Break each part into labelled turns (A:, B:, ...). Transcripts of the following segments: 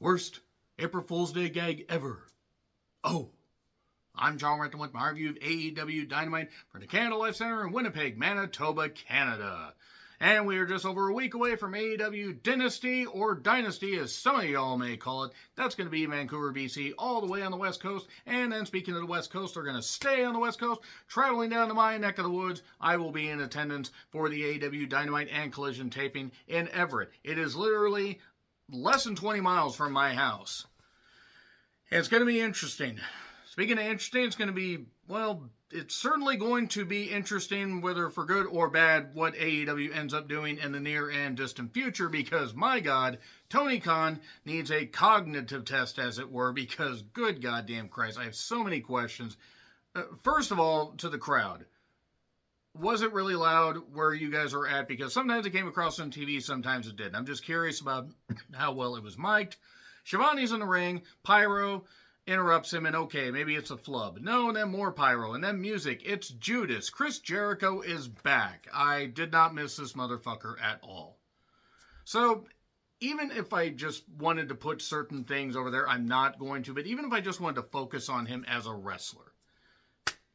A: Worst April Fool's Day gag ever. Oh. I'm John Renton with my review of AEW Dynamite from the Canada Life Center in Winnipeg, Manitoba, Canada. And we are just over a week away from AEW Dynasty, or Dynasty as some of y'all may call it. That's going to be Vancouver, BC, all the way on the West Coast. And then speaking of the West Coast, they're going to stay on the West Coast, traveling down to my neck of the woods. I will be in attendance for the AEW Dynamite and Collision taping in Everett. It is literally less than 20 miles from my house. It's going to be interesting. Speaking of interesting, it's going to be, well, it's certainly going to be interesting, whether for good or bad, what AEW ends up doing in the near and distant future, because, my God, Tony Khan needs a cognitive test, as it were, because, good goddamn Christ, I have so many questions. First of all, to the crowd. Was it really loud where you guys are at? Because sometimes it came across on TV, sometimes it didn't. I'm just curious about how well it was mic'd. Shivani's in the ring, Pyro interrupts him, and okay, maybe it's a flub. No, and then more pyro, and then music. It's Judas. Chris Jericho is back. I did not miss this motherfucker at all. So, even if I just wanted to put certain things over there, I'm not going to, but even if I just wanted to focus on him as a wrestler,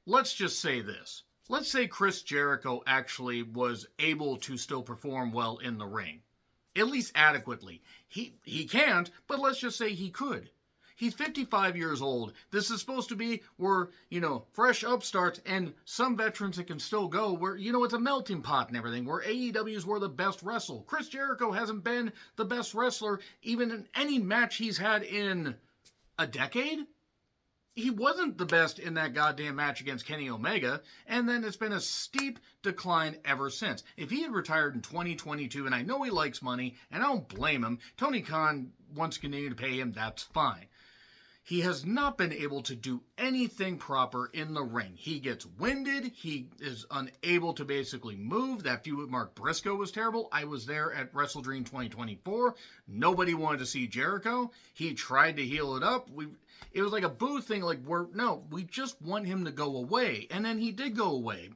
A: let's just say this. Let's say Chris Jericho actually was able to still perform well in the ring. At least adequately. He can't, but let's just say he could. He's 55 years old. This is supposed to be where, fresh upstarts and some veterans that can still go, where, it's a melting pot and everything, where AEW's were the best wrestler. Chris Jericho hasn't been the best wrestler even in any match he's had in a decade. He wasn't the best in that goddamn match against Kenny Omega, and then it's been a steep decline ever since. If he had retired in 2022, and I know he likes money, and I don't blame him, Tony Khan wants to continue to pay him, that's fine. He has not been able to do anything proper in the ring. He gets winded. He is unable to basically move. That feud with Mark Briscoe was terrible. I was there at WrestleDream 2024. Nobody wanted to see Jericho. He tried to heal it up. It was like a boo thing, we just want him to go away. And then he did go away.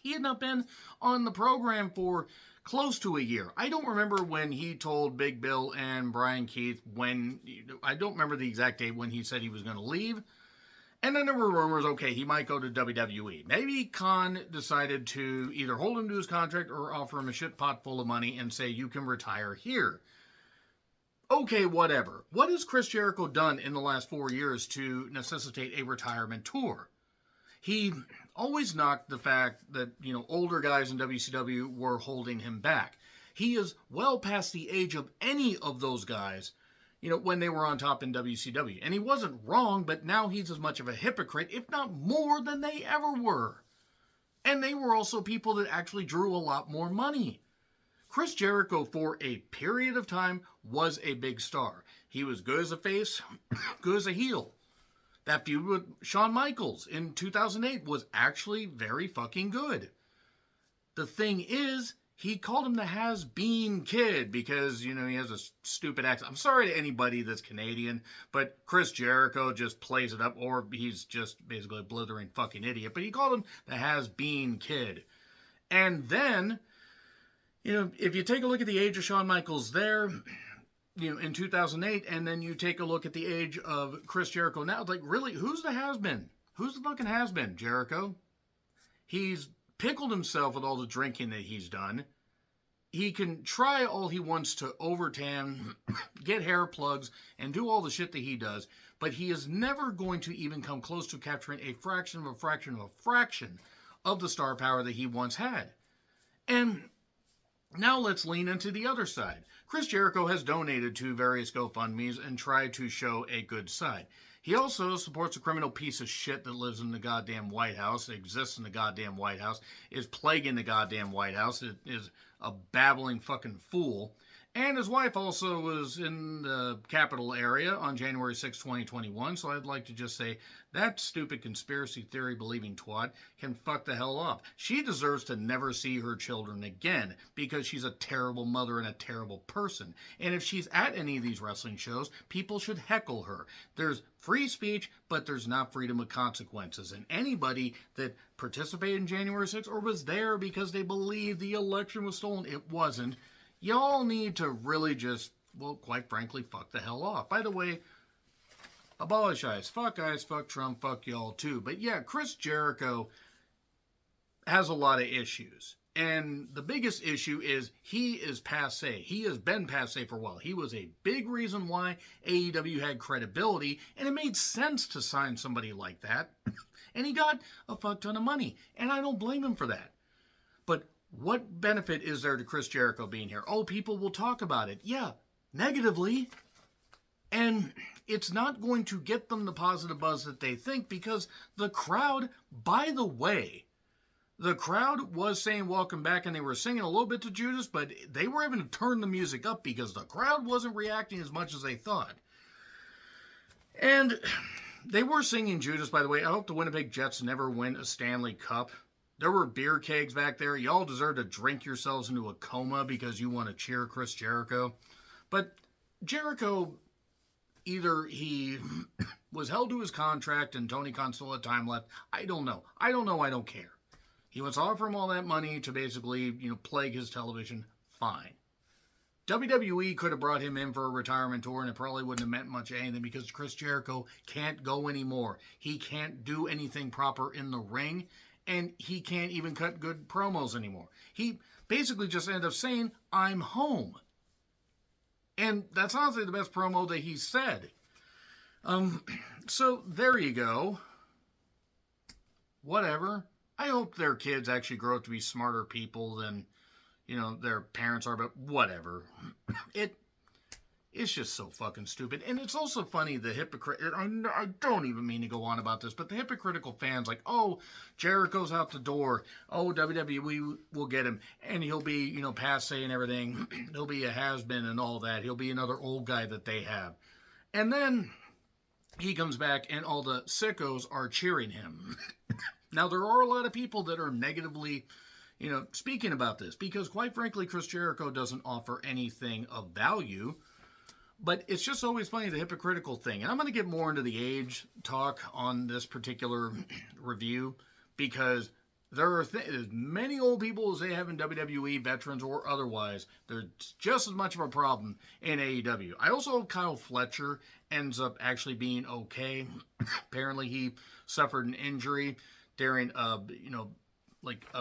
A: He had not been on the program for close to a year. I don't remember when he told Big Bill and Brian Keith I don't remember the exact date when he said he was going to leave. And then there were rumors, okay, he might go to WWE. Maybe Khan decided to either hold him to his contract or offer him a shit pot full of money and say, you can retire here. Okay, whatever. What has Chris Jericho done in the last 4 years to necessitate a retirement tour? He always knocked the fact that, older guys in WCW were holding him back. He is well past the age of any of those guys, when they were on top in WCW. And he wasn't wrong, but now he's as much of a hypocrite, if not more than they ever were. And they were also people that actually drew a lot more money. Chris Jericho, for a period of time, was a big star. He was good as a face, good as a heel. That feud with Shawn Michaels in 2008 was actually very fucking good. The thing is, he called him the has-been kid because, he has a stupid accent. I'm sorry to anybody that's Canadian, but Chris Jericho just plays it up, or he's just basically a blithering fucking idiot. But he called him the has-been kid. And then, if you take a look at the age of Shawn Michaels there, in 2008, and then you take a look at the age of Chris Jericho now, it's like, really, who's the has-been? Who's the fucking has-been, Jericho? He's pickled himself with all the drinking that he's done. He can try all he wants to overtan, get hair plugs, and do all the shit that he does, but he is never going to even come close to capturing a fraction of a fraction of a fraction of the star power that he once had. And now let's lean into the other side. Chris Jericho has donated to various GoFundMes and tried to show a good side. He also supports a criminal piece of shit that lives in the goddamn White House, exists in the goddamn White House, is plaguing the goddamn White House, is a babbling fucking fool. And his wife also was in the Capitol area on January 6, 2021, so I'd like to just say that stupid conspiracy theory believing twat can fuck the hell off. She deserves to never see her children again because she's a terrible mother and a terrible person. And if she's at any of these wrestling shows, people should heckle her. There's free speech, but there's not freedom of consequences. And anybody that participated in January 6th or was there because they believe the election was stolen, it wasn't. Y'all need to really just well, quite frankly, fuck the hell off. By the way, abolish ICE. Fuck ICE, fuck Trump, fuck y'all too. But yeah, Chris Jericho has a lot of issues. And the biggest issue is he is passe. He has been passe for a while. He was a big reason why AEW had credibility, and it made sense to sign somebody like that. And he got a fuck ton of money, and I don't blame him for that. But what benefit is there to Chris Jericho being here? Oh, people will talk about it. Yeah, negatively. And it's not going to get them the positive buzz that they think, because the crowd, by the way, the crowd was saying welcome back, and they were singing a little bit to Judas, but they were having to turn the music up because the crowd wasn't reacting as much as they thought. And they were singing Judas, by the way. I hope the Winnipeg Jets never win a Stanley Cup. There were beer kegs back there. Y'all deserve to drink yourselves into a coma because you want to cheer Chris Jericho. But Jericho, either he was held to his contract and Tony Khan still had time left. I don't know. I don't care. He wants to offer him all that money to basically, plague his television. Fine. WWE could have brought him in for a retirement tour, and it probably wouldn't have meant much of anything, because Chris Jericho can't go anymore. He can't do anything proper in the ring, and he can't even cut good promos anymore. He basically just ended up saying, "I'm home." And that's honestly the best promo that he said. So there you go. Whatever. I hope their kids actually grow up to be smarter people than, their parents are, but whatever. It's just so fucking stupid. And it's also funny, the hypocrite, I don't even mean to go on about this, but the hypocritical fans like, oh, Jericho's out the door. Oh, WWE will get him. And he'll be, passe and everything. He'll be a has-been and all that. He'll be another old guy that they have. And then he comes back and all the sickos are cheering him. Now, there are a lot of people that are negatively, speaking about this, because quite frankly, Chris Jericho doesn't offer anything of value. But it's just always funny, the hypocritical thing. And I'm going to get more into the age talk on this particular review, because there are as many old people as they have in WWE, veterans or otherwise. There's just as much of a problem in AEW. I also hope Kyle Fletcher ends up actually being okay. Apparently he suffered an injury during a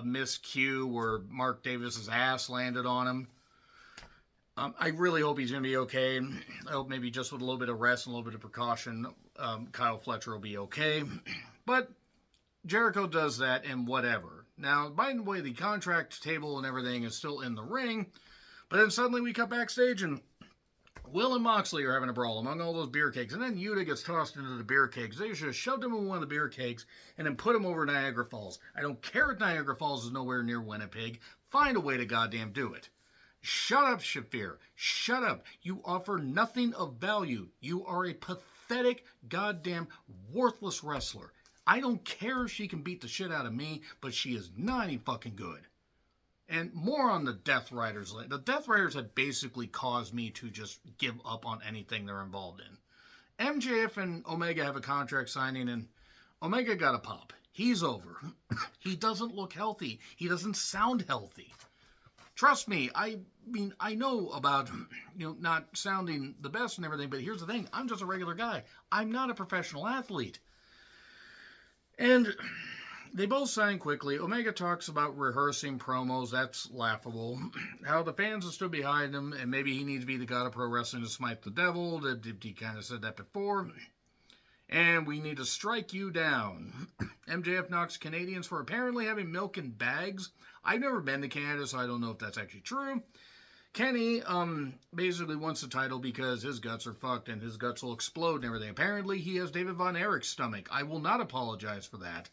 A: miscue where Mark Davis's ass landed on him. I really hope he's going to be okay. I hope maybe just with a little bit of rest and a little bit of precaution, Kyle Fletcher will be okay. But Jericho does that and whatever. Now, by the way, the contract table and everything is still in the ring. But then suddenly we cut backstage and Will and Moxley are having a brawl among all those beer kegs. And then Yuta gets tossed into the beer kegs. They should have shoved him in one of the beer kegs and then put him over Niagara Falls. I don't care if Niagara Falls is nowhere near Winnipeg. Find a way to goddamn do it. Shut up, Shafir. Shut up. You offer nothing of value. You are a pathetic, goddamn, worthless wrestler. I don't care if she can beat the shit out of me, but she is not any fucking good. And more on the Death Riders. The Death Riders have basically caused me to just give up on anything they're involved in. MJF and Omega have a contract signing, and Omega got a pop. He's over. He doesn't look healthy. He doesn't sound healthy. Trust me, I know about, not sounding the best and everything, but here's the thing. I'm just a regular guy. I'm not a professional athlete. And they both sign quickly. Omega talks about rehearsing promos. That's laughable. How the fans are still behind him, and maybe he needs to be the god of pro wrestling to smite the devil. He kind of said that before. And we need to strike you down. MJF knocks Canadians for apparently having milk in bags. I've never been to Canada, so I don't know if that's actually true. Kenny basically wants the title because his guts are fucked and his guts will explode and everything. Apparently, he has David Von Erich's stomach. I will not apologize for that.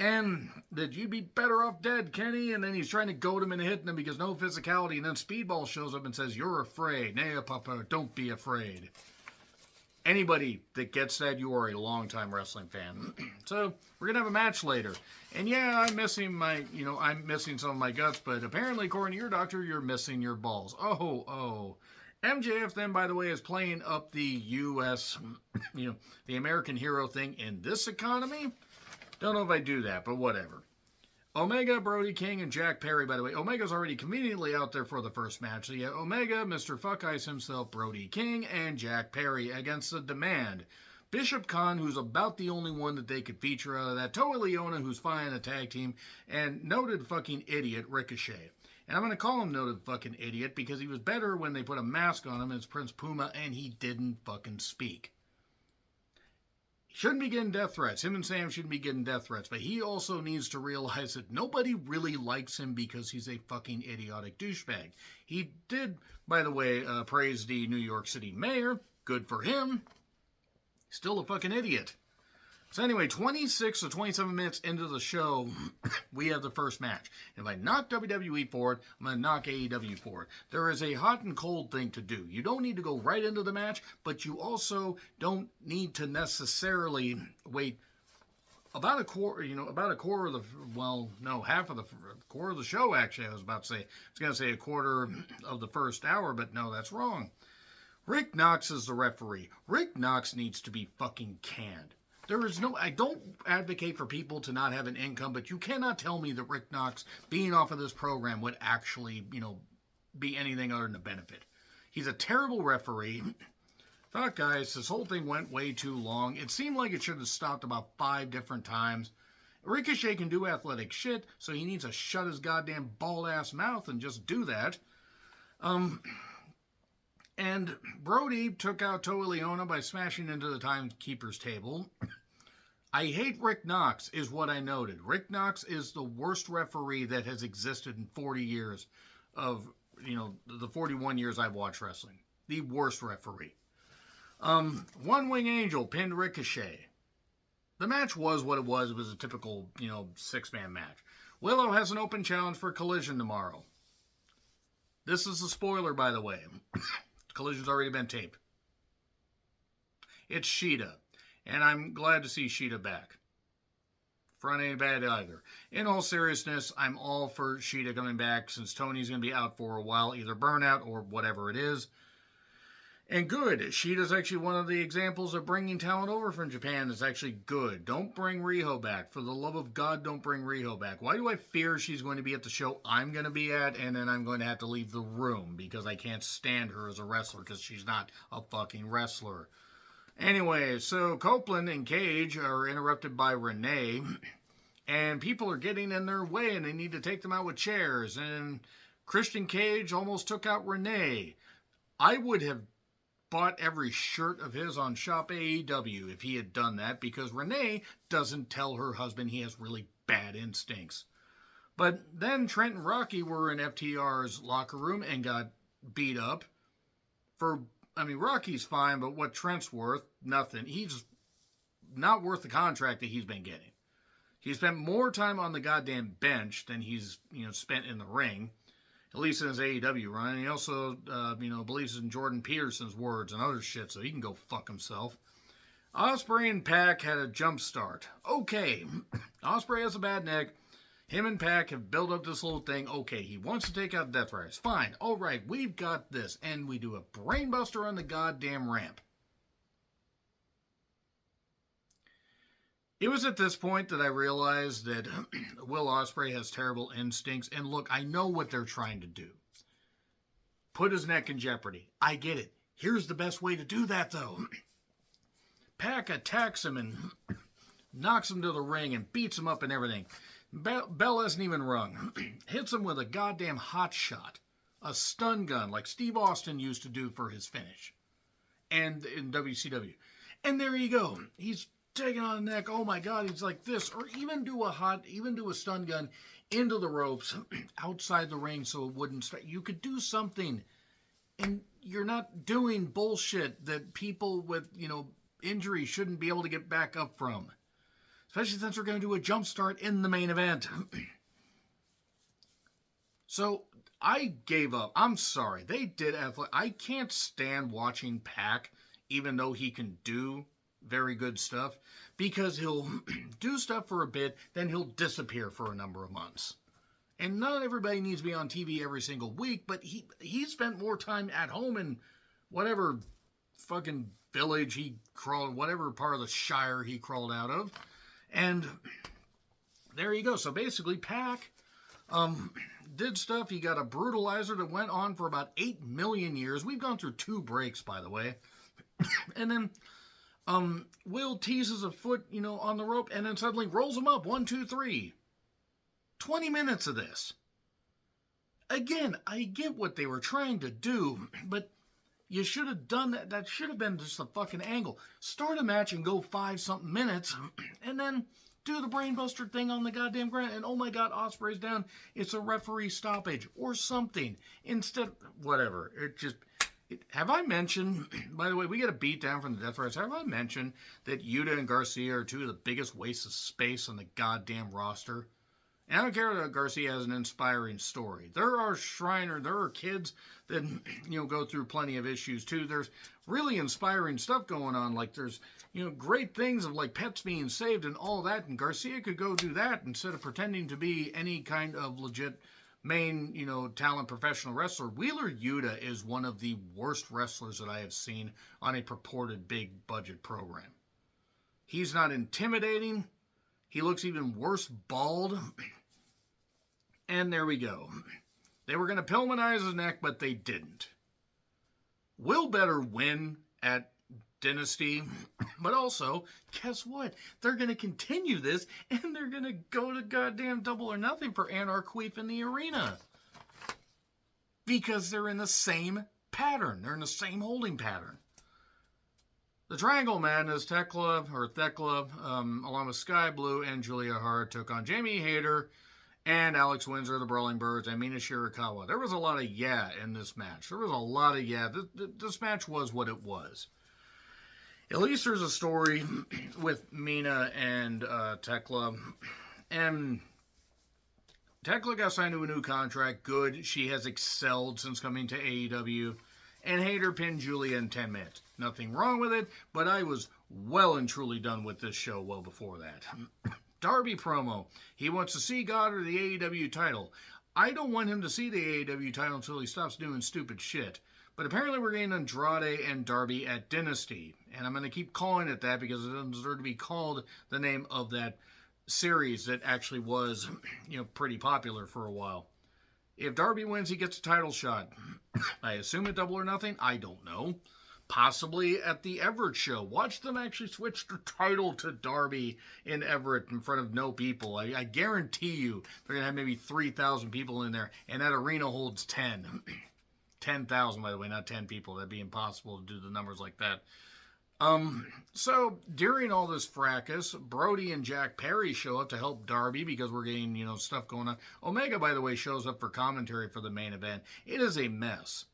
A: And that you'd be better off dead, Kenny. And then he's trying to goad him into hitting him because no physicality. And then Speedball shows up and says, "You're afraid. Nay, Papa, don't be afraid." Anybody that gets that, you are a longtime wrestling fan. So, we're going to have a match later. And yeah, I'm missing some of my guts, but apparently, according to your doctor, you're missing your balls. Oh. MJF then, by the way, is playing up the U.S., the American hero thing in this economy. Don't know if I do that, but whatever. Omega, Brody King, and Jack Perry, by the way. Omega's already conveniently out there for the first match. So you have Omega, Mr. Fuckeyes himself, Brody King, and Jack Perry against The Demand. Bishop Khan, who's about the only one that they could feature out of that. Toa Leona, who's fine in a tag team. And noted fucking idiot Ricochet. And I'm going to call him noted fucking idiot because he was better when they put a mask on him as Prince Puma and he didn't fucking speak. He shouldn't be getting death threats. Him and Sam shouldn't be getting death threats. But he also needs to realize that nobody really likes him because he's a fucking idiotic douchebag. He did, by the way, praise the New York City mayor. Good for him. Still a fucking idiot. So anyway, 26 to 27 minutes into the show, we have the first match. And if I knock WWE for it, I'm going to knock AEW for it. There is a hot and cold thing to do. You don't need to go right into the match, but you also don't need to necessarily wait about a quarter, of the, well, no, half of the quarter of the show, actually, I was about to say. I was going to say a quarter of the first hour, but no, that's wrong. Rick Knox is the referee. Rick Knox needs to be fucking canned. I don't advocate for people to not have an income, but you cannot tell me that Rick Knox being off of this program would actually, be anything other than a benefit. He's a terrible referee. Thought, guys, this whole thing went way too long. It seemed like it should have stopped about 5 different times. Ricochet can do athletic shit, so he needs to shut his goddamn bald-ass mouth and just do that. And Brody took out Toa Leona by smashing into the timekeeper's table. I hate Rick Knox, is what I noted. Rick Knox is the worst referee that has existed in 40 years of, the 41 years I've watched wrestling. The worst referee. One Wing Angel pinned Ricochet. The match was what it was. It was a typical, 6-man match. Willow has an open challenge for Collision tomorrow. This is a spoiler, by the way. Collision's already been taped. It's Sheeta. And I'm glad to see Sheeta back. Front ain't bad either. In all seriousness, I'm all for Sheeta coming back since Tony's going to be out for a while, either burnout or whatever it is. And good. Sheeta's actually one of the examples of bringing talent over from Japan that's actually good. Don't bring Riho back. For the love of God, don't bring Riho back. Why do I fear she's going to be at the show I'm going to be at, and then I'm going to have to leave the room because I can't stand her as a wrestler because she's not a fucking wrestler. Anyway, so Copeland and Cage are interrupted by Renee, and people are getting in their way, and they need to take them out with chairs, and Christian Cage almost took out Renee. I would have bought every shirt of his on Shop AEW if he had done that, because Renee doesn't tell her husband he has really bad instincts. But then Trent and Rocky were in FTR's locker room and got beat up. Rocky's fine, but what Trent's worth, nothing. He's not worth the contract that he's been getting. He spent more time on the goddamn bench than he's, spent in the ring. At least in his AEW run. And he also, believes in Jordan Peterson's words and other shit, so he can go fuck himself. Ospreay and Pac had a jump start. Okay. Ospreay has a bad neck. Him and Pac have built up this little thing. Okay, he wants to take out Death Riders. Fine. All right, we've got this. And we do a brainbuster on the goddamn ramp. It was at this point that I realized that Will Ospreay has terrible instincts. And look, I know what they're trying to do. Put his neck in jeopardy. I get it. Here's the best way to do that, though. Pac attacks him and knocks him to the ring and beats him up and everything. Bell hasn't even rung. Hits him with a goddamn hot shot. A stun gun like Steve Austin used to do for his finish. And in WCW. And there you go. He's taking on the neck. Oh my God, he's like this. Or even do a stun gun into the ropes outside the ring so it wouldn't start. You could do something. And you're not doing bullshit that people with, injury shouldn't be able to get back up from. Especially since we're going to do a jump start in the main event. So I gave up. I'm sorry. They did. I can't stand watching Pac, even though he can do very good stuff, because he'll do stuff for a bit, then he'll disappear for a number of months. And not everybody needs to be on TV every single week, but he spent more time at home in whatever fucking village he crawled, whatever part of the Shire he crawled out of. And there you go. So basically, Pac did stuff. He got a brutalizer that went on for about 8 million years. We've gone through 2 breaks, by the way. And then Will teases a foot, on the rope, and then suddenly rolls him up. 1, 2, 3. 20 minutes of this. Again, I get what they were trying to do, but you should have done that. That should have been just a fucking angle. Start a match and go 5-something minutes, and then do the brainbuster thing on the goddamn ground. And oh my god, Ospreay's down. It's a referee stoppage or something. Instead, whatever. Have I mentioned, by the way, we get a beat down from the Death Threats. Have I mentioned that Yuta and Garcia are 2 of the biggest wastes of space on the goddamn roster? And I don't care that Garcia has an inspiring story. There are kids that, go through plenty of issues too. There's really inspiring stuff going on. Like there's, great things of like pets being saved and all that. And Garcia could go do that instead of pretending to be any kind of legit main, talent professional wrestler. Wheeler Yuta is one of the worst wrestlers that I have seen on a purported big budget program. He's not intimidating. He looks even worse bald. And there we go. They were going to Pillmanize his neck, but they didn't. Will better win at Dynasty. But also, guess what? They're going to continue this, and they're going to go to goddamn Double or Nothing for Anarch Queef in the arena. Because they're in the same pattern. They're in the same holding pattern. The Triangle Madness, Thekla, along with Sky Blue and Julia Hart, took on Jamie Hayter and Alex Windsor, the Brawling Birds, and Mina Shirakawa. There was a lot of in this match. This match was what it was. At least there's a story with Mina and Thekla. And Thekla got signed to a new contract. Good. She has excelled since coming to AEW. And Hayter pinned Julia in 10 minutes. Nothing wrong with it, but I was well and truly done with this show well before that. Darby promo. He wants to see Goddard the AEW title. I don't want him to see the AEW title until he stops doing stupid shit. But apparently we're getting Andrade and Darby at Dynasty. And I'm going to keep calling it that because it doesn't deserve to be called the name of that series that actually was, pretty popular for a while. If Darby wins, he gets a title shot. I assume at Double or Nothing? I don't know. Possibly at the Everett show. Watch them actually switch the title to Darby in Everett in front of no people. I guarantee you they're going to have maybe 3,000 people in there, and that arena holds 10. 10,000, by the way, not 10 people. That'd be impossible to do the numbers like that. So during all this fracas, Brody and Jack Perry show up to help Darby because we're getting, stuff going on. Omega, by the way, shows up for commentary for the main event. It is a mess.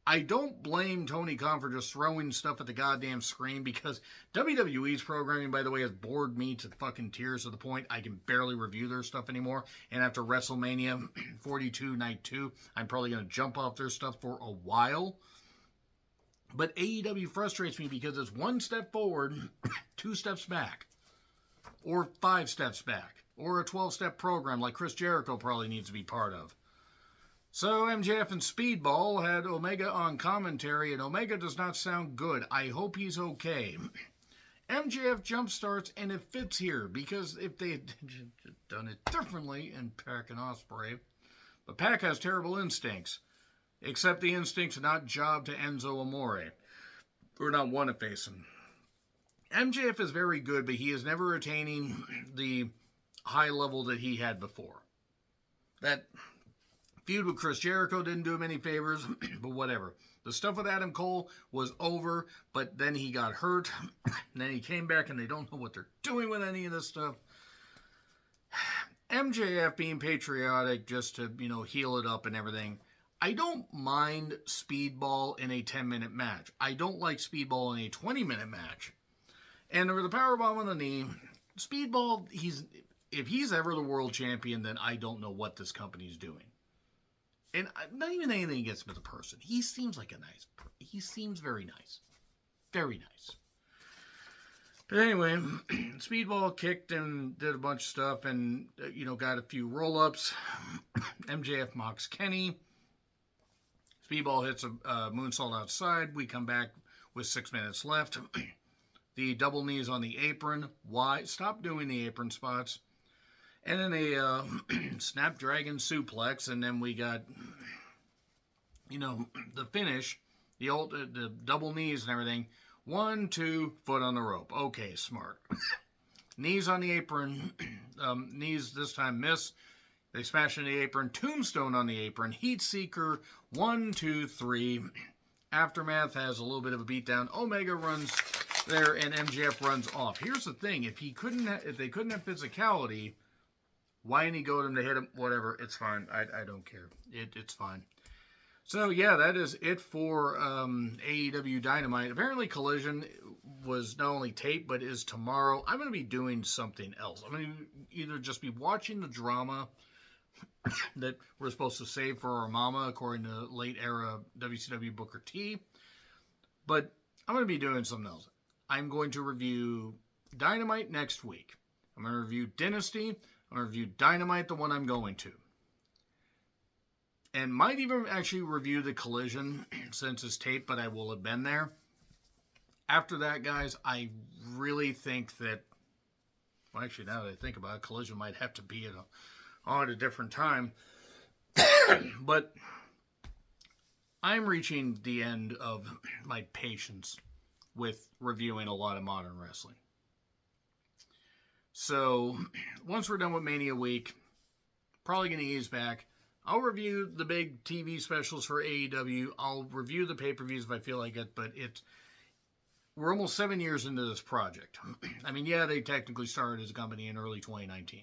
A: I don't blame Tony Khan for just throwing stuff at the goddamn screen because WWE's programming, by the way, has bored me to fucking tears to the point I can barely review their stuff anymore. And after WrestleMania 42 Night 2, I'm probably going to jump off their stuff for a while. But AEW frustrates me because it's 1 step forward, 2 steps back. Or 5 steps back. Or a 12-step program like Chris Jericho probably needs to be part of. So MJF and Speedball had Omega on commentary, and Omega does not sound good. I hope he's okay. MJF jump starts, and it fits here, because if they had done it differently in Pac and Ospreay, but Pac has terrible instincts. Except the instincts not job to Enzo Amore. Or not want to face him. MJF is very good, but he is never attaining the high level that he had before. That feud with Chris Jericho didn't do him any favors, but whatever. The stuff with Adam Cole was over, but then he got hurt, and then he came back, and they don't know what they're doing with any of this stuff. MJF being patriotic just to, heal it up and everything. I don't mind Speedball in a 10-minute match. I don't like Speedball in a 20-minute match. And with the powerbomb on the knee, Speedball, if he's ever the world champion, then I don't know what this company's doing. And not even anything against him as a person. He seems like he seems very nice. Very nice. But anyway, Speedball kicked and did a bunch of stuff and, got a few roll-ups. MJF mocks Kenny. Speedball hits a moonsault outside. We come back with 6 minutes left. The double knees on the apron. Why? Stop doing the apron spots. And then a Snapdragon suplex, and then we got, the finish, the double knees and everything. 1, 2, foot on the rope. Okay, smart. Knees on the apron. Knees this time miss. They smash in the apron. Tombstone on the apron. Heat Seeker. 1, 2, 3. Aftermath has a little bit of a beatdown. Omega runs there, and MJF runs off. Here's the thing: if they couldn't have physicality, why didn't he go to him to hit him? Whatever, it's fine. I don't care. It's fine. So yeah, that is it for AEW Dynamite. Apparently, Collision was not only taped, but is tomorrow. I'm going to be doing something else. I'm going to either just be watching the drama that we're supposed to save for our mama, according to late era WCW Booker T. But I'm going to be doing something else. I'm going to review Dynamite next week. I'm going to review Dynasty. I'm going to review Dynamite, the one I'm going to. And might even actually review the Collision since it's taped, but I will have been there. After that, guys, I really think that, well, actually, now that I think about it, Collision might have to be at a different time. But I'm reaching the end of my patience with reviewing a lot of modern wrestling. So, once we're done with Mania Week, probably going to ease back. I'll review the big TV specials for AEW. I'll review the pay-per-views if I feel like it, but we're almost 7 years into this project. I mean, yeah, they technically started as a company in early 2019.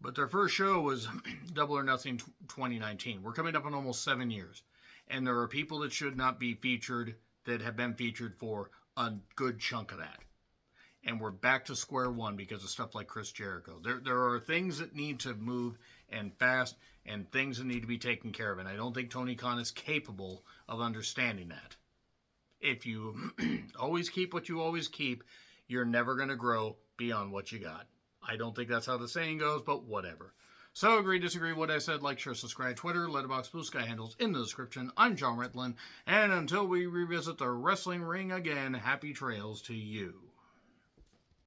A: But their first show was Double or Nothing 2019. We're coming up on almost 7 years. And there are people that should not be featured that have been featured for a good chunk of that. And we're back to square one because of stuff like Chris Jericho. There are things that need to move and fast and things that need to be taken care of. And I don't think Tony Khan is capable of understanding that. If you always keep what you always keep, you're never going to grow beyond what you got. I don't think that's how the saying goes, but whatever. So agree, disagree, what I said, like, share, subscribe, Twitter, Letterboxd, Blue Sky handles in the description. I'm John Ritlin, and until we revisit the wrestling ring again, happy trails to you.